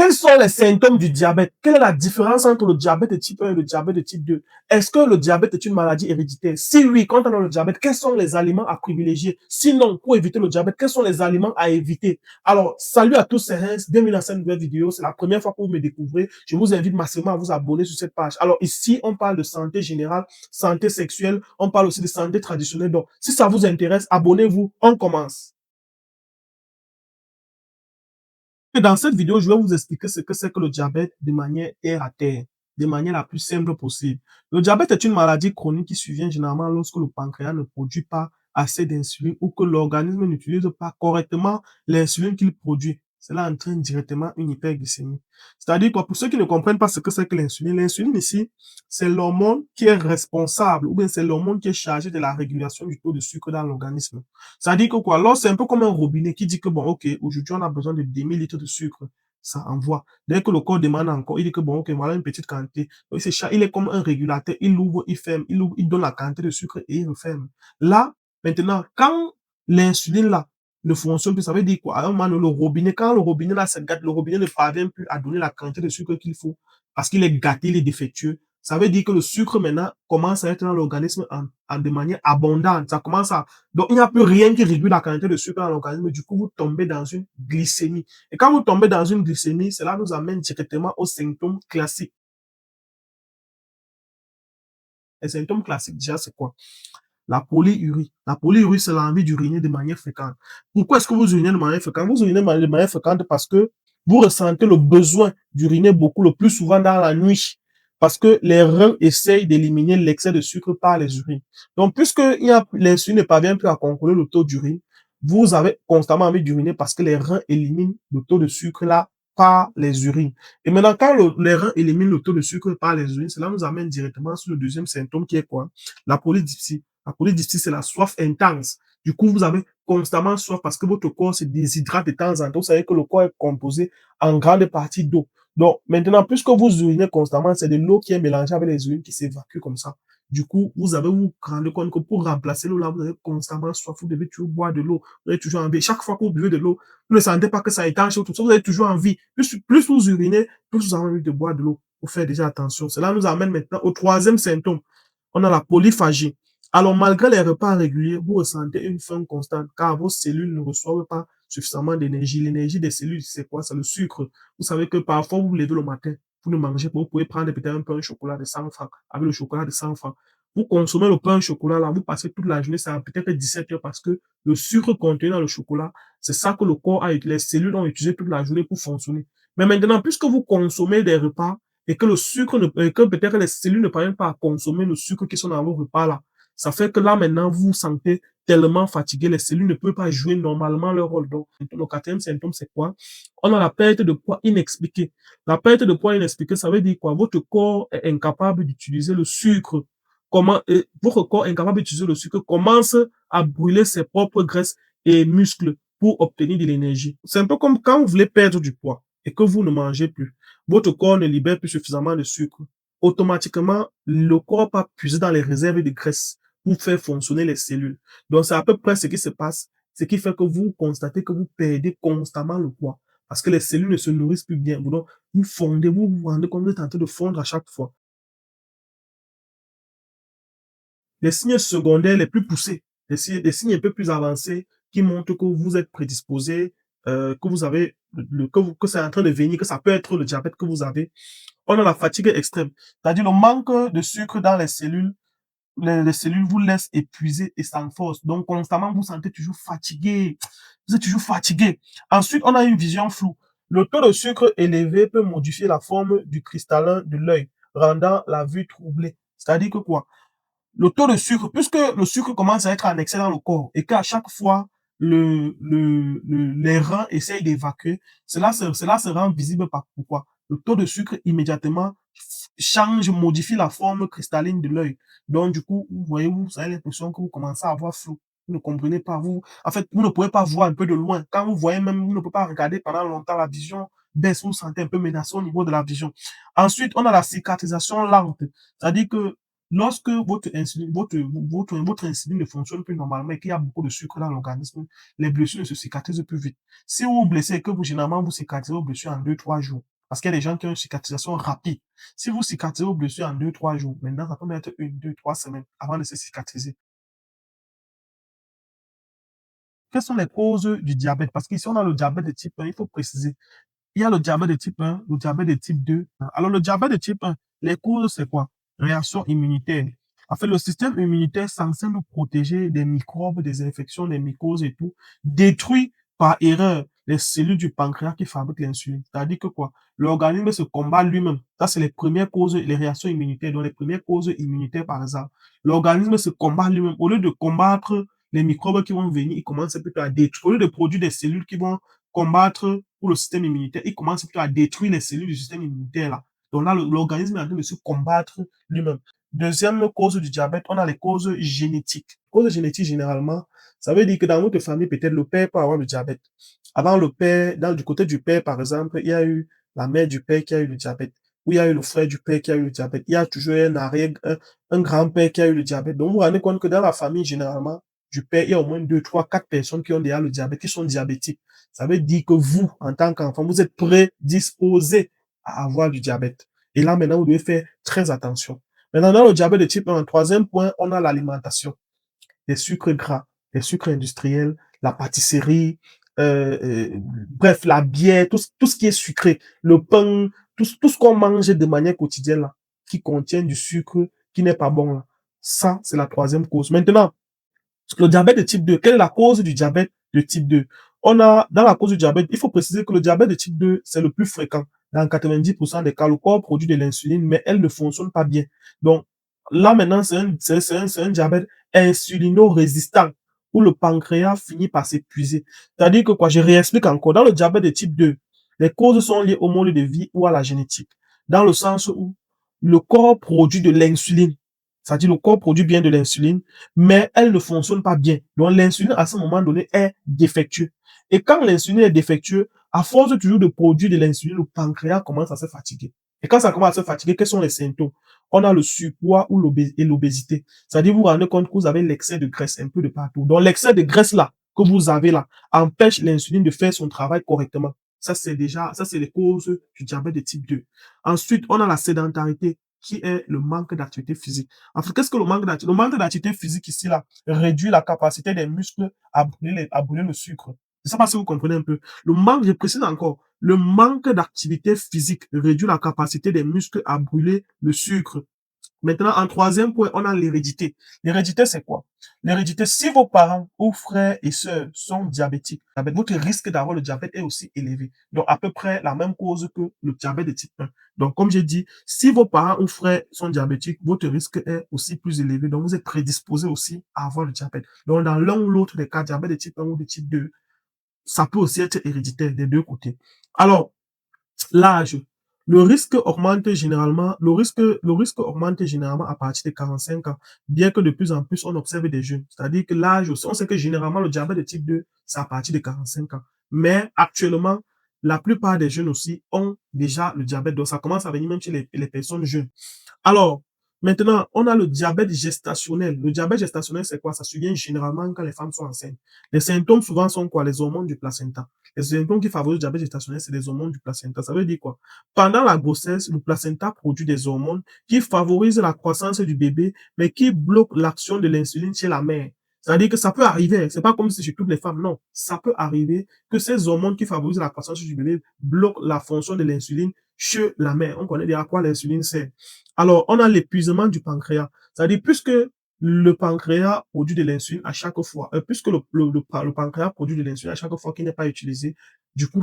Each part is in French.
Quels sont les symptômes du diabète? Quelle est la différence entre le diabète de type 1 et le diabète de type 2? Est-ce que le diabète est une maladie héréditaire? Si oui, quand on a le diabète, quels sont les aliments à privilégier? Sinon, pour éviter le diabète, quels sont les aliments à éviter? Alors, salut à tous, c'est Reims, bienvenue dans cette nouvelle vidéo. C'est la première fois que vous me découvrez. Je vous invite massivement à vous abonner sur cette page. Alors ici, on parle de santé générale, santé sexuelle, on parle aussi de santé traditionnelle. Donc, si ça vous intéresse, abonnez-vous, on commence. Et dans cette vidéo, je vais vous expliquer ce que c'est que le diabète de manière terre à terre, de manière la plus simple possible. Le diabète est une maladie chronique qui survient généralement lorsque le pancréas ne produit pas assez d'insuline ou que l'organisme n'utilise pas correctement l'insuline qu'il produit. Cela entraîne directement une hyperglycémie. C'est-à-dire que pour ceux qui ne comprennent pas ce que c'est que l'insuline ici, c'est l'hormone qui est responsable, ou bien c'est l'hormone qui est chargé de la régulation du taux de sucre dans l'organisme. Ça dit que quoi? Alors, c'est un peu comme un robinet qui dit que bon, ok, aujourd'hui, on a besoin de 10 000 litres de sucre. Ça envoie. Dès que le corps demande encore, il dit que bon, ok, voilà une petite quantité. Donc, il est comme un régulateur. Il ouvre, il ferme, il ouvre, il donne la quantité de sucre et il referme. Là, maintenant, quand l'insuline là ne fonctionne plus, ça veut dire quoi? À un moment, le robinet, quand le robinet là se gâte, le robinet ne parvient plus à donner la quantité de sucre qu'il faut parce qu'il est gâté, il est défectueux. Ça veut dire que le sucre maintenant commence à être dans l'organisme de manière abondante. Ça commence à donc, il n'y a plus rien qui réduit la quantité de sucre dans l'organisme. Du coup, vous tombez dans une glycémie. Et quand vous tombez dans une glycémie, cela nous amène directement aux symptômes classiques. Les symptômes classiques, déjà, c'est quoi? La polyurie. La polyurie, c'est l'envie d'uriner de manière fréquente. Pourquoi est-ce que vous urinez de manière fréquente? Vous urinez de manière fréquente parce que vous ressentez le besoin d'uriner beaucoup, le plus souvent dans la nuit. Parce que les reins essayent d'éliminer l'excès de sucre par les urines. Donc, puisque l'insuline ne parvient plus à contrôler le taux d'urine, vous avez constamment envie d'uriner parce que les reins éliminent le taux de sucre là par les urines. Et maintenant, quand les reins éliminent le taux de sucre par les urines, cela nous amène directement sur le deuxième symptôme qui est quoi? La polydipsie. La polydipsie, c'est la soif intense. Du coup, vous avez constamment soif parce que votre corps se déshydrate de temps en temps. Vous savez que le corps est composé en grande partie d'eau. Donc, maintenant, puisque vous urinez constamment, c'est de l'eau qui est mélangée avec les urines qui s'évacuent comme ça. Du coup, vous avez vous rendu compte que pour remplacer l'eau là, vous avez constamment soif. Vous devez toujours boire de l'eau. Vous avez toujours envie. Chaque fois que vous buvez de l'eau, vous ne sentez pas que ça étanche ou tout ça. Vous avez toujours envie. Plus vous urinez, plus vous avez envie de boire de l'eau. Faut faire déjà attention. Cela nous amène maintenant au troisième symptôme. On a la polyphagie. Alors, malgré les repas réguliers, vous ressentez une faim constante car vos cellules ne reçoivent pas suffisamment d'énergie. L'énergie des cellules, c'est quoi? C'est le sucre. Vous savez que parfois, vous vous levez le matin, vous ne mangez pas, vous pouvez prendre peut-être un pain au chocolat de 100 francs, avec le chocolat de 100 francs. Vous consommez le pain au chocolat là, vous passez toute la journée, ça peut-être 17 heures parce que le sucre contenu dans le chocolat, c'est ça que le corps a, les cellules ont utilisé toute la journée pour fonctionner. Mais maintenant, puisque vous consommez des repas et que le sucre, que peut-être les cellules ne parviennent pas à consommer le sucre qui sont dans vos repas là, ça fait que là, maintenant, vous vous sentez tellement fatigué, les cellules ne peuvent pas jouer normalement leur rôle. Donc, le quatrième symptôme, c'est quoi? On a la perte de poids inexpliquée. La perte de poids inexpliquée, ça veut dire quoi? Votre corps est incapable d'utiliser le sucre. Votre corps incapable d'utiliser le sucre commence à brûler ses propres graisses et muscles pour obtenir de l'énergie. C'est un peu comme quand vous voulez perdre du poids et que vous ne mangez plus. Votre corps ne libère plus suffisamment de sucre. Automatiquement, le corps va puiser dans les réserves de graisse pour faire fonctionner les cellules. Donc, c'est à peu près ce qui se passe, ce qui fait que vous constatez que vous perdez constamment le poids parce que les cellules ne se nourrissent plus bien. Donc, vous fondez, vous vous rendez compte que vous êtes en train de fondre à chaque fois. Les signes secondaires les plus poussés, des signes un peu plus avancés qui montrent que vous êtes prédisposé, que vous avez que c'est en train de venir, que ça peut être le diabète que vous avez. On a la fatigue extrême, c'est-à-dire le manque de sucre dans les cellules. Les cellules vous laissent épuisé et sans force. Donc, constamment, vous vous sentez toujours fatigué. Vous êtes toujours fatigué. Ensuite, on a une vision floue. Le taux de sucre élevé peut modifier la forme du cristallin de l'œil, rendant la vue troublée. C'est-à-dire que quoi? Le taux de sucre, puisque le sucre commence à être en excès dans le corps et qu'à chaque fois, les reins essayent d'évacuer, cela se rend visible par pourquoi? Le taux de sucre immédiatement change, modifie la forme cristalline de l'œil. Donc, du coup, vous avez l'impression que vous commencez à avoir flou. Vous ne comprenez pas, en fait, vous ne pouvez pas voir un peu de loin. Quand vous voyez même, vous ne pouvez pas regarder pendant longtemps, la vision baisse, vous vous sentez un peu menacé au niveau de la vision. Ensuite, on a la cicatrisation lente. C'est-à-dire que lorsque votre insuline ne fonctionne plus normalement et qu'il y a beaucoup de sucre dans l'organisme, les blessures ne se cicatrisent plus vite. Si vous vous blessez et que généralement vous cicatrisez vos blessures en 2, 3 jours, Parce qu'il y a des gens qui ont une cicatrisation rapide. Si vous cicatrisez vos blessures en 2, 3 jours, maintenant, ça peut mettre 1, 2, 3 semaines avant de se cicatriser. Quelles sont les causes du diabète? Parce qu'ici, on a le diabète de type 1, il faut préciser. Il y a le diabète de type 1, le diabète de type 2. Alors, le diabète de type 1, les causes, c'est quoi? Réaction immunitaire. En fait, le système immunitaire est censé nous protéger des microbes, des infections, des mycoses et tout, détruit par erreur les cellules du pancréas qui fabriquent l'insuline. C'est-à-dire que quoi? L'organisme se combat lui-même. Ça, c'est les premières causes, les réactions immunitaires. Donc, les premières causes immunitaires, par exemple. L'organisme se combat lui-même. Au lieu de combattre les microbes qui vont venir, il commence plutôt à détruire. Au lieu de produire des cellules qui vont combattre pour le système immunitaire, il commence plutôt à détruire les cellules du système immunitaire là. Donc là, l'organisme est en train de se combattre lui-même. Deuxième cause du diabète, on a les causes génétiques. Causes génétiques, généralement, ça veut dire que dans votre famille, peut-être le père peut avoir le diabète. Avant le père, du côté du père, par exemple, il y a eu la mère du père qui a eu le diabète. Ou il y a eu le frère du père qui a eu le diabète. Il y a toujours un grand-père qui a eu le diabète. Donc, vous vous rendez compte que dans la famille, généralement, du père, il y a au moins 2, 3, 4 personnes qui ont déjà le diabète, qui sont diabétiques. Ça veut dire que vous, en tant qu'enfant, vous êtes prédisposé à avoir du diabète. Et là, maintenant, vous devez faire très attention. Maintenant, dans le diabète de type 1, troisième point, on a l'alimentation. Les sucres gras, les sucres industriels, la pâtisserie, bref, la bière, tout ce qui est sucré, le pain, tout ce qu'on mange de manière quotidienne, là, qui contient du sucre qui n'est pas bon, là. Ça, c'est la troisième cause. Maintenant, le diabète de type 2, quelle est la cause du diabète de type 2? On a, dans la cause du diabète, il faut préciser que le diabète de type 2, c'est le plus fréquent. Dans 90% des cas, le corps produit de l'insuline, mais elle ne fonctionne pas bien. Donc, là, maintenant, c'est un diabète insulino-résistant, où le pancréas finit par s'épuiser. C'est-à-dire que quoi, je réexplique encore. Dans le diabète de type 2, les causes sont liées au mode de vie ou à la génétique. Dans le sens où le corps produit de l'insuline. C'est-à-dire le corps produit bien de l'insuline, mais elle ne fonctionne pas bien. Donc l'insuline, à ce moment donné, est défectueux. Et quand l'insuline est défectueux, à force toujours de produire de l'insuline, le pancréas commence à se fatiguer. Et quand ça commence à se fatiguer, quels sont les symptômes? On a le surpoids ou l'obésité. C'est-à-dire, vous vous rendez compte que vous avez l'excès de graisse un peu de partout. Donc l'excès de graisse là, que vous avez là, empêche l'insuline de faire son travail correctement. Ça c'est les causes du diabète de type 2. Ensuite, on a la sédentarité, qui est le manque d'activité physique. En fait, qu'est-ce que le manque d'activité? Le manque d'activité physique ici, là, réduit la capacité des muscles à brûler le sucre. Je ne sais pas si vous comprenez un peu. Le manque, je précise encore, le manque d'activité physique réduit la capacité des muscles à brûler le sucre. Maintenant, en troisième point, on a l'hérédité. L'hérédité, c'est quoi? L'hérédité, si vos parents ou frères et sœurs sont diabétiques, votre risque d'avoir le diabète est aussi élevé. Donc, à peu près la même cause que le diabète de type 1. Donc, comme j'ai dit, si vos parents ou frères sont diabétiques, votre risque est aussi plus élevé. Donc, vous êtes prédisposé aussi à avoir le diabète. Donc, dans l'un ou l'autre des cas, diabète de type 1 ou de type 2, ça peut aussi être héréditaire des deux côtés. Alors, l'âge. Le risque augmente généralement à partir de 45 ans, bien que de plus en plus on observe des jeunes. C'est-à-dire que l'âge aussi, on sait que généralement le diabète de type 2, c'est à partir de 45 ans. Mais actuellement, la plupart des jeunes aussi ont déjà le diabète. Donc ça commence à venir même chez les personnes jeunes. Alors, maintenant, on a le diabète gestationnel. Le diabète gestationnel, c'est quoi? Ça survient généralement quand les femmes sont enceintes. Les symptômes souvent sont quoi? Les hormones du placenta. Les symptômes qui favorisent le diabète gestationnel, c'est les hormones du placenta. Ça veut dire quoi? Pendant la grossesse, le placenta produit des hormones qui favorisent la croissance du bébé, mais qui bloquent l'action de l'insuline chez la mère. C'est-à-dire que ça peut arriver, c'est pas comme si chez toutes les femmes, non. Ça peut arriver que ces hormones qui favorisent la croissance du bébé bloquent la fonction de l'insuline chez la mère. On connaît déjà à quoi l'insuline sert. Alors, on a l'épuisement du pancréas. C'est-à-dire, puisque le pancréas produit de l'insuline à chaque fois, puisque le pancréas produit de l'insuline à chaque fois qui n'est pas utilisé, du coup,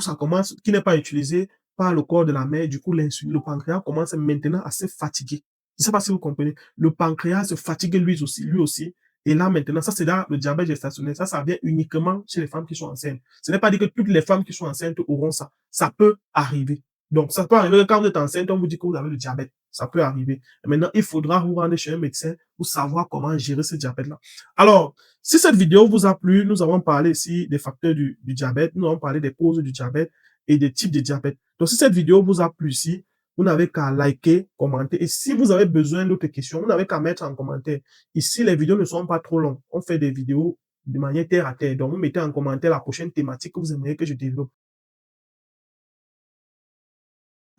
qui n'est pas utilisé par le corps de la mère, du coup, l'insuline, le pancréas commence maintenant à se fatiguer. Je ne sais pas si vous comprenez. Le pancréas se fatigue lui aussi. Et là, maintenant, ça, c'est là le diabète gestationnel. Ça vient uniquement chez les femmes qui sont enceintes. Ce n'est pas dit que toutes les femmes qui sont enceintes auront ça. Ça peut arriver. Donc, ça peut arriver que quand vous êtes enceinte, on vous dit que vous avez le diabète. Ça peut arriver. Maintenant, il faudra vous rendre chez un médecin pour savoir comment gérer ce diabète-là. Alors, si cette vidéo vous a plu, nous avons parlé ici des facteurs du diabète, nous avons parlé des causes du diabète et des types de diabète. Donc, si cette vidéo vous a plu ici, vous n'avez qu'à liker, commenter. Et si vous avez besoin d'autres questions, vous n'avez qu'à mettre en commentaire. Ici, les vidéos ne sont pas trop longues. On fait des vidéos de manière terre à terre. Donc, vous mettez en commentaire la prochaine thématique que vous aimeriez que je développe.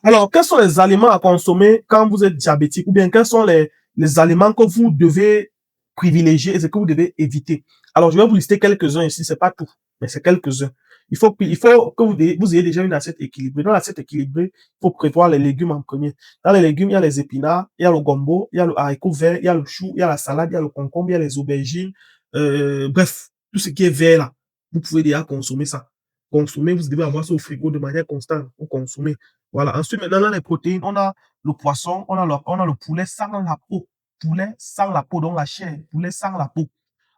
Alors, quels sont les aliments à consommer quand vous êtes diabétique ou bien quels sont les aliments que vous devez privilégier et ce que vous devez éviter? Alors, je vais vous lister quelques-uns ici, c'est pas tout, mais c'est quelques-uns. Il faut que vous ayez déjà une assiette équilibrée. Dans l'assiette équilibrée, il faut prévoir les légumes en premier. Dans les légumes, il y a les épinards, il y a le gombo, il y a le haricot vert, il y a le chou, il y a la salade, il y a le concombre, il y a les aubergines, bref, tout ce qui est vert là. Vous pouvez déjà consommer ça. Consommer, vous devez avoir ça au frigo de manière constante. Vous consommez. Voilà. Ensuite, maintenant, dans les protéines, on a le poisson, on a le poulet sans la peau. Poulet sans la peau, donc la chair. Poulet sans la peau.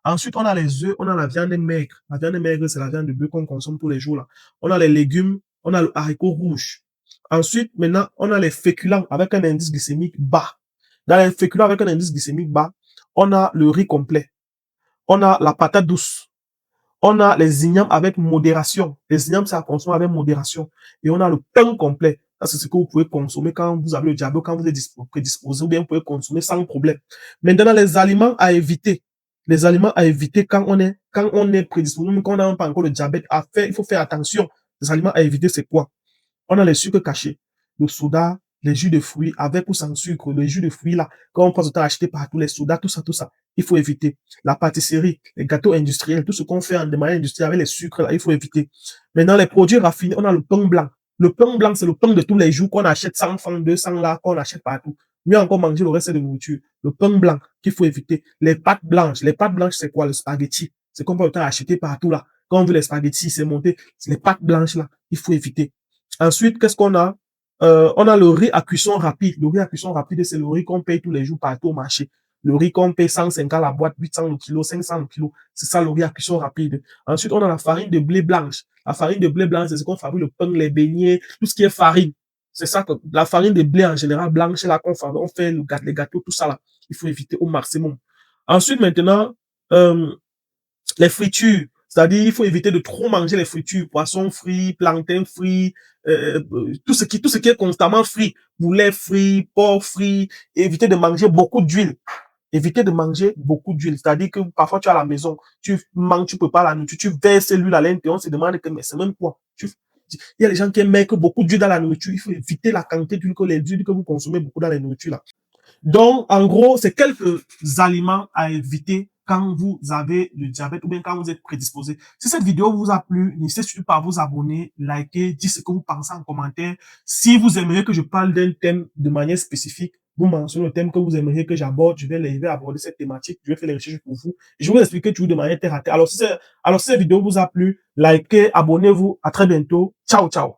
Ensuite, on a les œufs, on a la viande maigre. La viande maigre, c'est la viande de bœuf qu'on consomme tous les jours, là. On a les légumes, on a le haricot rouge. Ensuite, maintenant, on a les féculents avec un indice glycémique bas. Dans les féculents avec un indice glycémique bas, on a le riz complet. On a la patate douce. On a les ignames avec modération. Les ignames, c'est à consommer avec modération. Et on a le pain complet. Ça, c'est ce que vous pouvez consommer quand vous avez le diabète, quand vous êtes prédisposé, ou bien vous pouvez consommer sans problème. Maintenant, les aliments à éviter. Les aliments à éviter quand on est prédisposé, même quand on n'a pas encore le diabète, il faut faire attention. Les aliments à éviter, c'est quoi? On a les sucres cachés, le soda, les jus de fruits, avec ou sans sucre, les jus de fruits là, quand on passe le temps à acheter partout, les sodas, tout ça, il faut éviter. La pâtisserie, les gâteaux industriels, tout ce qu'on fait de manière industrielle avec les sucres là, il faut éviter. Maintenant, les produits raffinés, on a le pain blanc. Le pain blanc, c'est le pain de tous les jours qu'on achète 100 francs, 200 là, qu'on achète partout. Mieux encore manger le reste de nourriture. Le pain blanc qu'il faut éviter. Les pâtes blanches. Les pâtes blanches, c'est quoi? Le spaghetti. C'est qu'on peut le temps à acheter partout là. Quand on veut les spaghettis, c'est monté. C'est les pâtes blanches là. Il faut éviter. Ensuite, qu'est-ce qu'on a? On a le riz à cuisson rapide. Le riz à cuisson rapide, c'est le riz qu'on paye tous les jours partout au marché. Le riz qu'on paye 150 la boîte, 800 le kilo, 500 le kilo. C'est ça le riz à cuisson rapide. Ensuite, on a la farine de blé blanche. La farine de blé blanche, c'est ce qu'on fabrique le pain, les beignets, tout ce qui est farine. C'est ça que la farine de blé en général blanche, là qu'on fabrique, on fait les gâteaux, tout ça là. Il faut éviter au maximum. Ensuite, maintenant, euh, les fritures. C'est-à-dire, il faut éviter de trop manger les fritures, poissons frits, plantains frits, tout ce qui est constamment frit, poulet frit, porc frit, éviter de manger beaucoup d'huile. Éviter de manger beaucoup d'huile. C'est-à-dire que parfois tu es à la maison, tu manges, tu prépares la nourriture, tu verses l'huile à l'intérieur, on se demande que, mais c'est même quoi? Il y a des gens qui aiment que beaucoup d'huile dans la nourriture. Il faut éviter la quantité d'huile que les huiles que vous consommez beaucoup dans la nourriture là. Donc, en gros, c'est quelques aliments à éviter quand vous avez le diabète ou bien quand vous êtes prédisposé. Si cette vidéo vous a plu, n'hésitez surtout pas à vous abonner, liker, dire ce que vous pensez en commentaire. Si vous aimeriez que je parle d'un thème de manière spécifique, vous mentionnez le thème que vous aimeriez que j'aborde, je vais aborder cette thématique, je vais faire les recherches pour vous. Je vais vous expliquer tout de manière terre à terre. Alors, si cette vidéo vous a plu, likez, abonnez-vous. À très bientôt. Ciao, ciao.